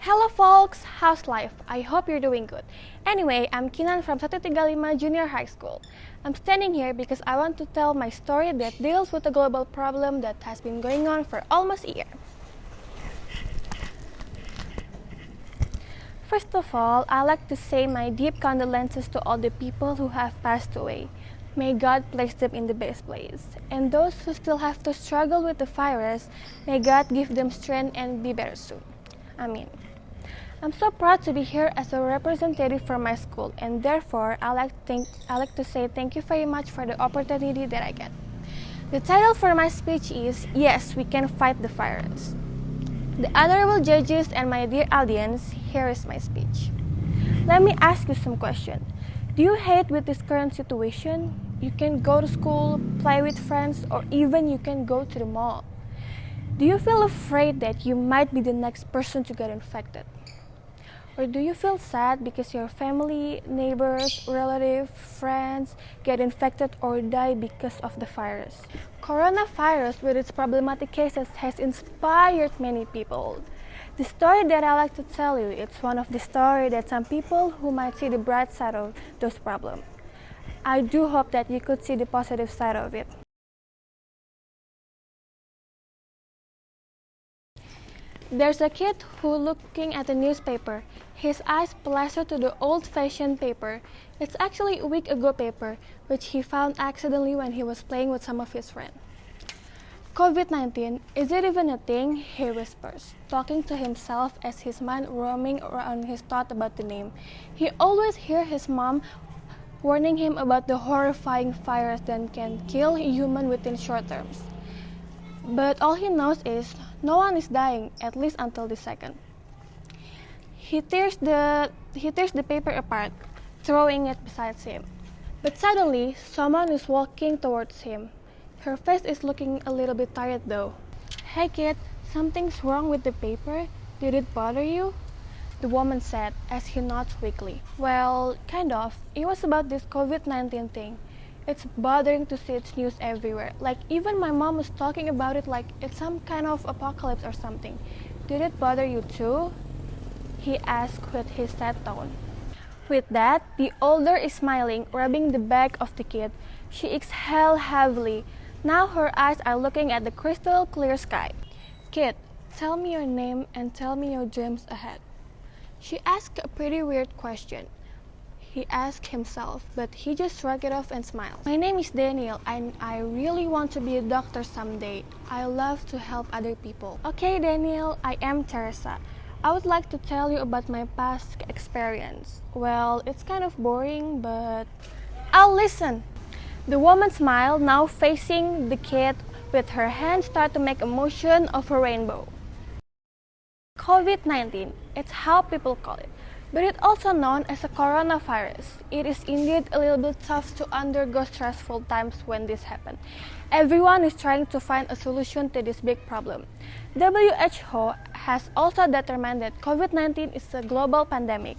Hello folks, how's life? I hope you're doing good. Anyway, I'm Kinan from 135 Junior High School. I'm standing here because I want to tell my story that deals with a global problem that has been going on for almost a year. First of all, I'd like to say my deep condolences to all the people who have passed away. May God place them in the best place. And those who still have to struggle with the virus, may God give them strength and be better soon. Amen. I'm so proud to be here as a representative for my school, and therefore I like to say thank you very much for the opportunity that I get. The title for my speech is Yes, We Can Fight the Virus. The honorable judges and my dear audience, here is my speech. Let me ask you some questions. Do you hate with this current situation? You can go to school, play with friends, or even you can go to the mall. Do you feel afraid that you might be the next person to get infected? Or do you feel sad because your family, neighbors, relatives, friends get infected or die because of the virus? Coronavirus with its problematic cases has inspired many people. The story that I like to tell you, it's one of the stories that some people who might see the bright side of those problems. I do hope that you could see the positive side of it. There's a kid who looking at the newspaper. His eyes plastered to the old-fashioned paper. It's actually a week ago paper, which he found accidentally when he was playing with some of his friends. COVID-19, is it even a thing? He whispers, talking to himself as his mind roaming around his thought about the name. He always hears his mom warning him about the horrifying virus that can kill a human within short terms. But all he knows is no one is dying, at least until this second. He tears the paper apart, throwing it beside him. But suddenly, someone is walking towards him. Her face is looking a little bit tired though. Hey kid, something's wrong with the paper? Did it bother you? The woman said as he nods weakly. Well, kind of. It was about this COVID-19 thing. It's bothering to see its news everywhere. Like even my mom was talking about it like it's some kind of apocalypse or something. Did it bother you too? He asked with his sad tone. With that, the older is smiling, rubbing the back of the kid. She exhaled heavily. Now her eyes are looking at the crystal clear sky. Kid, tell me your name and tell me your dreams ahead. She asked a pretty weird question. He asked himself, but he just shrugged it off and smiled. My name is Daniel, and I really want to be a doctor someday. I love to help other people. Okay, Daniel, I am Teresa. I would like to tell you about my past experience. Well, it's kind of boring, but I'll listen. The woman smiled, now facing the kid, with her hand start to make a motion of a rainbow. COVID-19, it's how people call it. But it's also known as a coronavirus. It is indeed a little bit tough to undergo stressful times when this happens. Everyone is trying to find a solution to this big problem. WHO has also determined that COVID-19 is a global pandemic.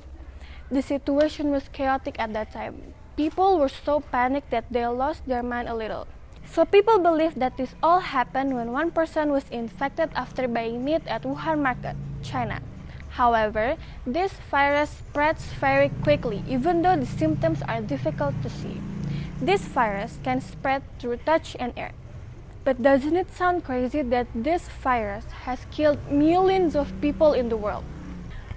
The situation was chaotic at that time. People were so panicked that they lost their mind a little. So people believe that this all happened when one person was infected after buying meat at Wuhan market, China. However, this virus spreads very quickly, even though the symptoms are difficult to see. This virus can spread through touch and air. But doesn't it sound crazy that this virus has killed millions of people in the world?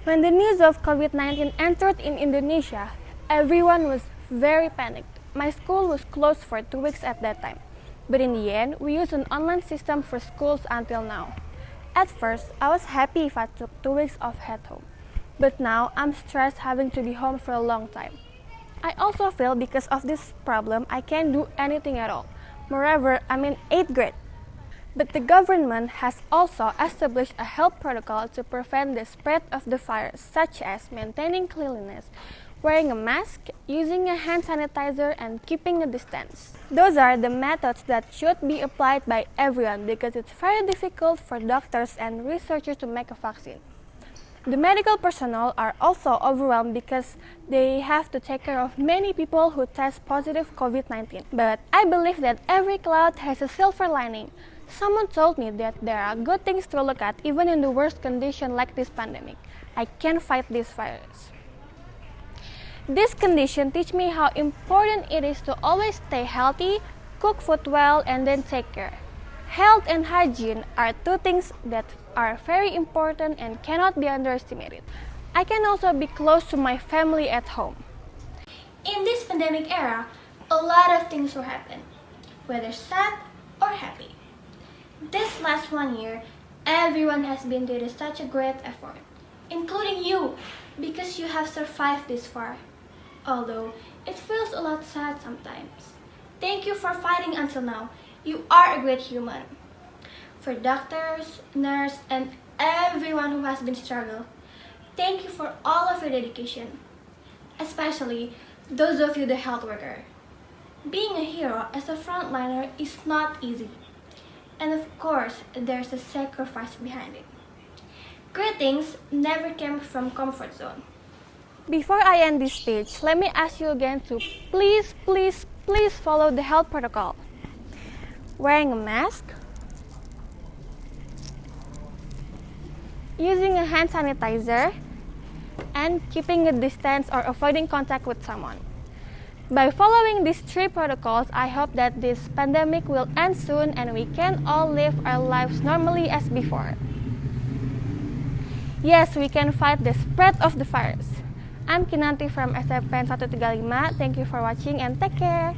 When the news of COVID-19 entered in Indonesia, everyone was very panicked. My school was closed for 2 weeks at that time. But in the end, we used an online system for schools until now. At first, I was happy if I took 2 weeks off at home. But now, I'm stressed having to be home for a long time. I also feel because of this problem, I can't do anything at all. Moreover, I'm in 8th grade. But the government has also established a health protocol to prevent the spread of the virus, such as maintaining cleanliness, wearing a mask, using a hand sanitizer, and keeping a distance. Those are the methods that should be applied by everyone because it's very difficult for doctors and researchers to make a vaccine. The medical personnel are also overwhelmed because they have to take care of many people who test positive COVID-19. But I believe that every cloud has a silver lining. Someone told me that there are good things to look at even in the worst condition like this pandemic. I can fight this virus. This condition teach me how important it is to always stay healthy, cook food well, and then take care. Health and hygiene are two things that are very important and cannot be underestimated. I can also be close to my family at home. In this pandemic era, a lot of things will happen, whether sad or happy. This last 1 year, everyone has been doing such a great effort, including you, because you have survived this far. Although it feels a lot sad sometimes. Thank you for fighting until now. You are a great human. For doctors, nurses, and everyone who has been struggling, thank you for all of your dedication, especially those of you the health worker. Being a hero as a frontliner is not easy, and of course there's a sacrifice behind it. Great things never came from comfort zone. Before I end this speech, let me ask you again to please follow the health protocol. Wearing a mask, using a hand sanitizer, and keeping a distance or avoiding contact with someone. By following these 3 protocols, I hope that this pandemic will end soon and we can all live our lives normally as before. Yes, we can fight the spread of the virus. I'm Kinanti from SMPN 135. Thank you for watching and take care.